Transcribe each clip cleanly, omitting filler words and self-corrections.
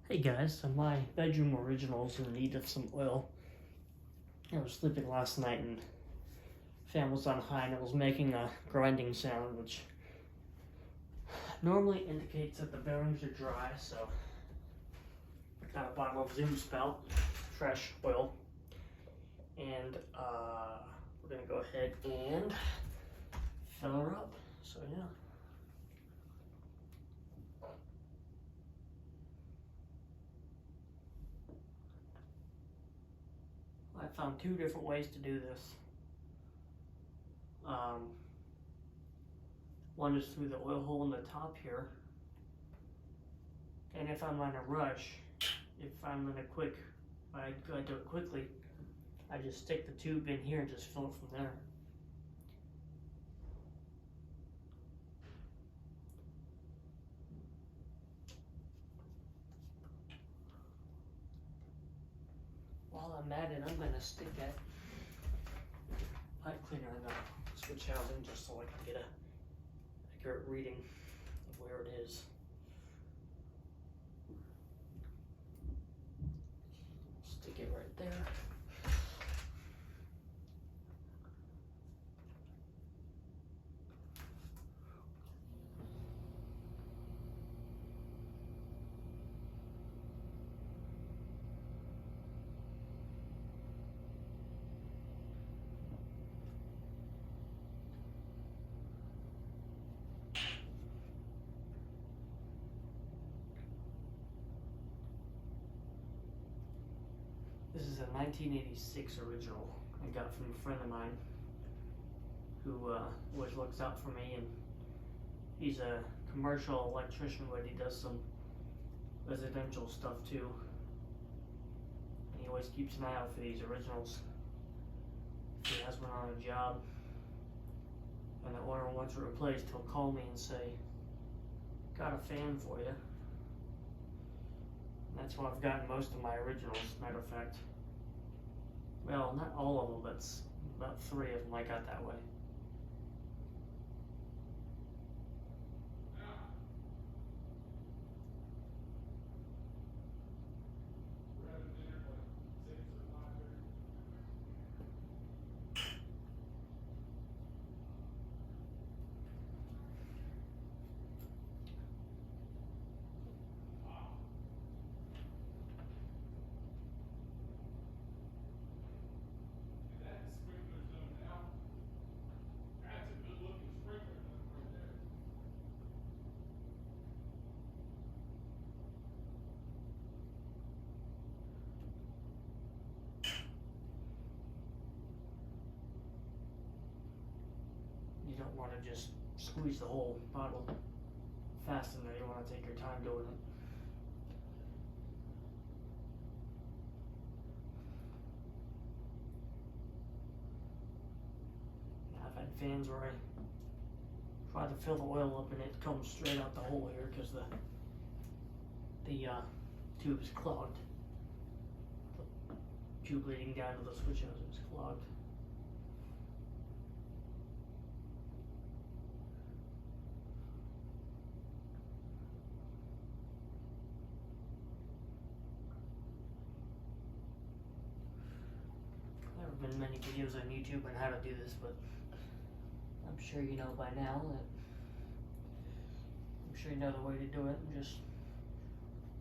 Hey guys, so my bedroom original's in need of some oil. I was sleeping last night and fan was on high and it was making a grinding sound, which normally indicates that the bearings are dry. So I got a bottle of Zoom Spout fresh oil, and we're gonna go ahead and fill her up. So yeah. I found two different ways to do this. One is through the oil hole in the top here, and if I'm on a rush, if I'm in a quick, I gotta do it quickly, I just stick the tube in here and just fill it from there. While I'm at it, I'm gonna stick that pipe cleaner in the switch housing just so I can get a accurate reading of where it is. Stick it right there. This is a 1986 original I got from a friend of mine who always looks out for me, and he's a commercial electrician, but he does some residential stuff too. And he always keeps an eye out for these originals. If he has one on a job and the owner wants it replaced, he'll call me and say, "Got a fan for you." And that's why I've gotten most of my originals, matter of fact. Well, not all of them, but about 3 of them I got that way. You don't want to just squeeze the whole bottle fast in there. You want to take your time doing it. I've had fans where I try to fill the oil up and it comes straight out the hole here because the tube is clogged. The tube leading down to the switch housing is clogged. There have been many videos on YouTube on how to do this, but I'm sure you know by now that I'm sure you know the way to do it. I'm just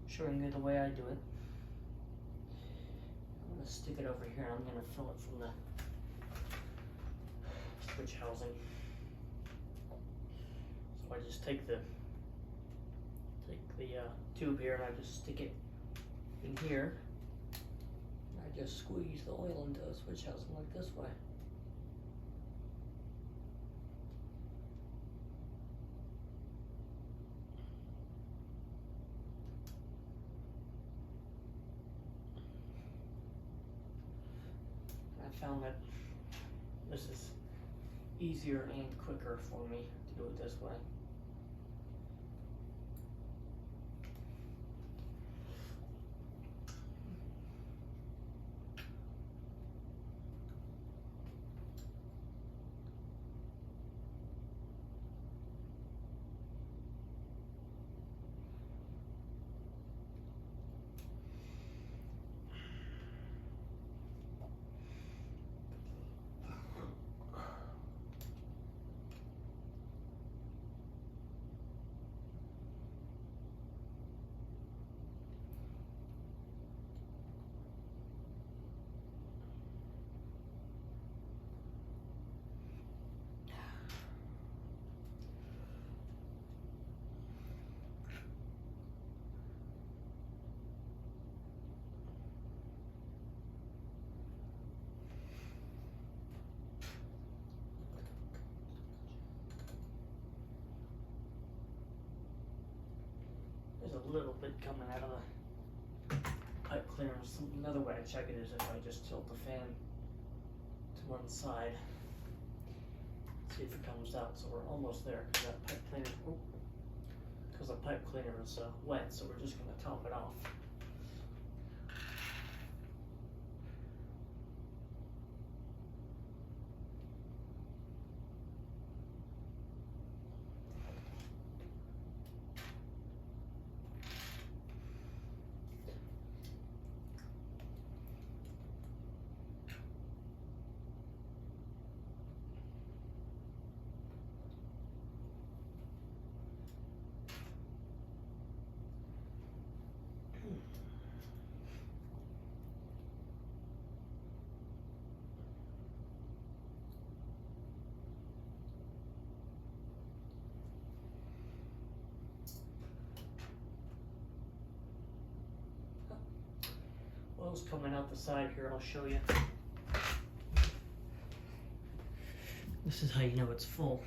showing you the way I do it. I'm gonna stick it over here and I'm gonna fill it from the switch housing. So I just take the tube here and I just stick it in here. I just squeeze the oil into the switch housing like this way. I found that this is easier and quicker for me to do it this way. a little bit coming out of the pipe clearance. Another way to check it is if I just tilt the fan to one side. See if it comes out. So we're almost there because that pipe cleaner, because the pipe cleaner is wet. So we're just going to top it off. Oil's coming out the side here, I'll show you. This is how you know it's full.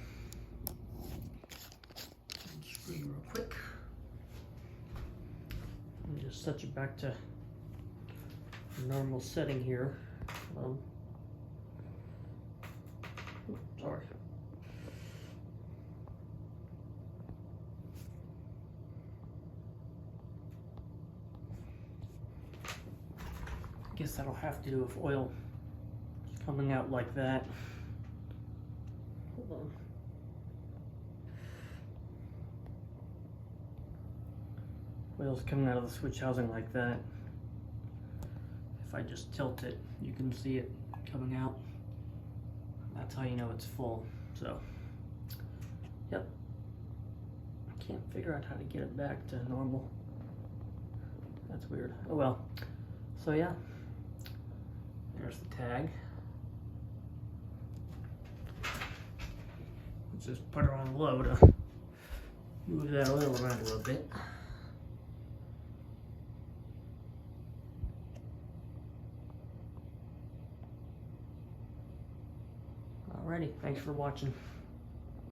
Screw you real quick. And just set it back to normal setting here. Sorry. Guess that'll have to do with oil coming out like that. Hold on. Oil's coming out of the switch housing like that. If I just tilt it, you can see it coming out. That's how you know it's full. So, yep. I can't figure out how to get it back to normal. That's weird. Oh well. So yeah. There's the tag. Let's just put her on low to move that oil around a little bit. Alrighty, thanks for watching.